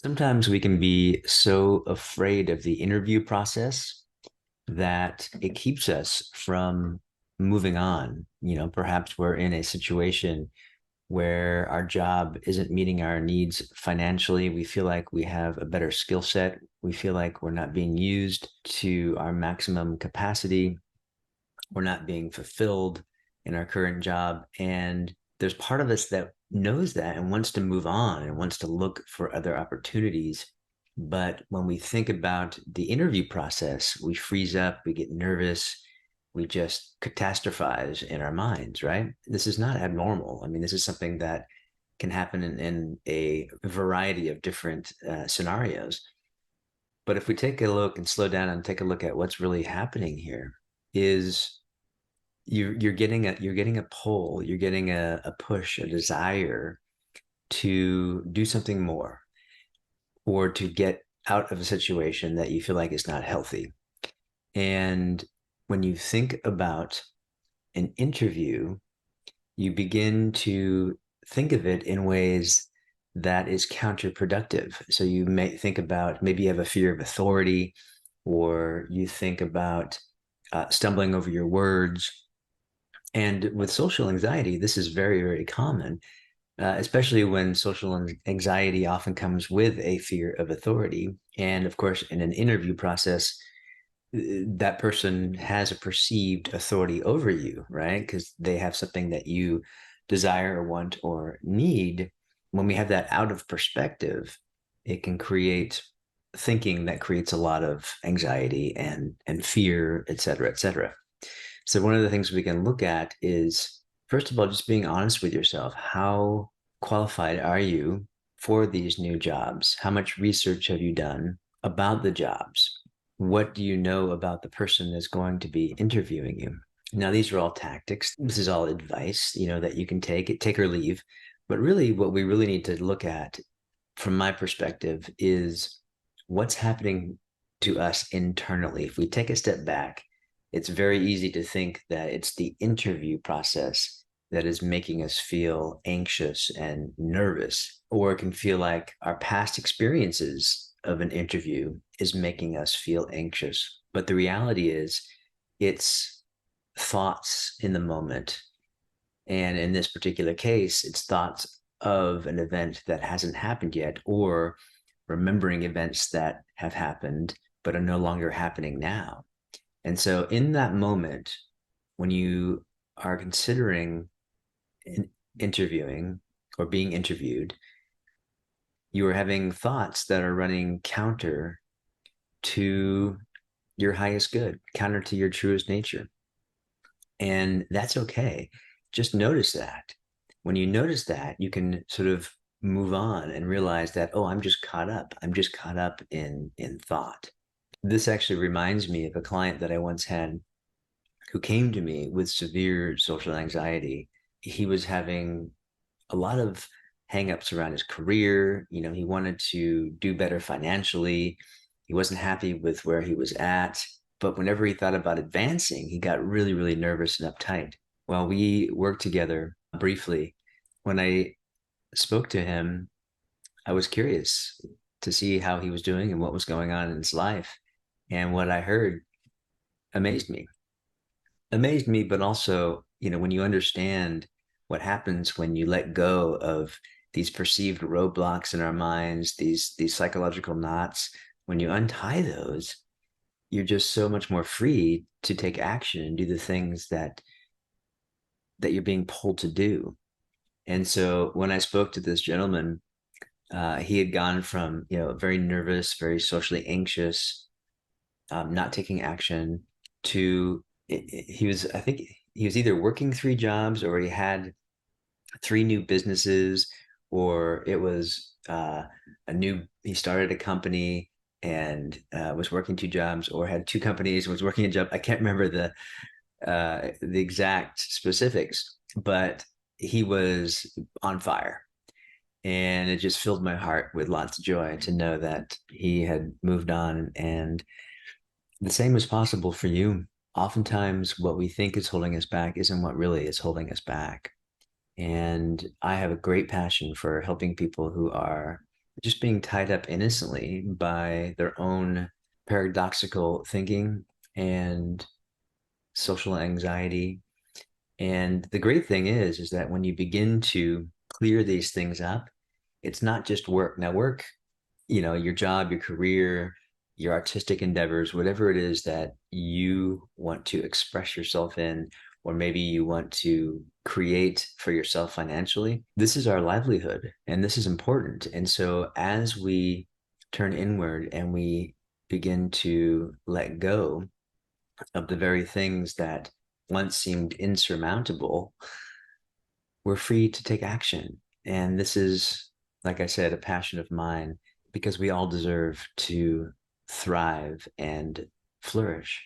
Sometimes we can be so afraid of the interview process that it keeps us from moving on. Perhaps we're in a situation where our job isn't meeting our needs financially. We feel like we have a better skill set. We feel like we're not being used to our maximum capacity. We're not being fulfilled in our current job. And there's part of us that knows that and wants to move on and wants to look for other opportunities. But when we think about the interview process, we freeze up, we get nervous, we just catastrophize in our minds, right? This is not abnormal. I mean, this is something that can happen in a variety of different scenarios. But if we take a look and slow down and take a look at what's really happening here, is you're getting a pull, you're getting a push, a desire to do something more or to get out of a situation that you feel like is not healthy. And when you think about an interview, you begin to think of it in ways that is counterproductive. So you may think about, maybe you have a fear of authority, or you think about stumbling over your words. And with social anxiety, this is very, very common, especially when social anxiety often comes with a fear of authority. And of course, in an interview process, that person has a perceived authority over you, right? Because they have something that you desire or want or need. When we have that out of perspective, it can create thinking that creates a lot of anxiety and fear, et cetera, et cetera. So one of the things we can look at is, first of all, just being honest with yourself. How qualified are you for these new jobs? How much research have you done about the jobs? What do you know about the person that's going to be interviewing you? Now, these are all tactics. This is all advice, that you can take or leave. But really, what we really need to look at, from my perspective, is what's happening to us internally. If we take a step back, it's very easy to think that it's the interview process that is making us feel anxious and nervous, or it can feel like our past experiences of an interview is making us feel anxious. But the reality is, it's thoughts in the moment. And in this particular case, it's thoughts of an event that hasn't happened yet, or remembering events that have happened but are no longer happening now. And so, in that moment, when you are considering interviewing or being interviewed, you are having thoughts that are running counter to your highest good, counter to your truest nature. And that's okay. Just notice that. When you notice that, you can sort of move on and realize that, oh, I'm just caught up. I'm just caught up in thought. This actually reminds me of a client that I once had who came to me with severe social anxiety. He was having a lot of hangups around his career. He wanted to do better financially. He wasn't happy with where he was at. But whenever he thought about advancing, he got really, really nervous and uptight. While we worked together briefly, when I spoke to him, I was curious to see how he was doing and what was going on in his life. And what I heard amazed me. Amazed me, but also, when you understand what happens when you let go of these perceived roadblocks in our minds, these psychological knots, when you untie those, you're just so much more free to take action and do the things that you're being pulled to do. And so when I spoke to this gentleman, he had gone from, very nervous, very socially anxious, not taking action, to he was, I think he was either working three jobs, or he had three new businesses, or it was he started a company and was working two jobs, or had two companies and was working a job. I can't remember the exact specifics, but he was on fire. And it just filled my heart with lots of joy to know that he had moved on. And the same is possible for you. Oftentimes, what we think is holding us back isn't what really is holding us back. And I have a great passion for helping people who are just being tied up innocently by their own paradoxical thinking and social anxiety. And the great thing is that when you begin to clear these things up, it's not just work. Now, work, your job, your career, your artistic endeavors, whatever it is that you want to express yourself in, or maybe you want to create for yourself financially, this is our livelihood and this is important. And so as we turn inward and we begin to let go of the very things that once seemed insurmountable, we're free to take action. And this is, like I said, a passion of mine because we all deserve to thrive and flourish.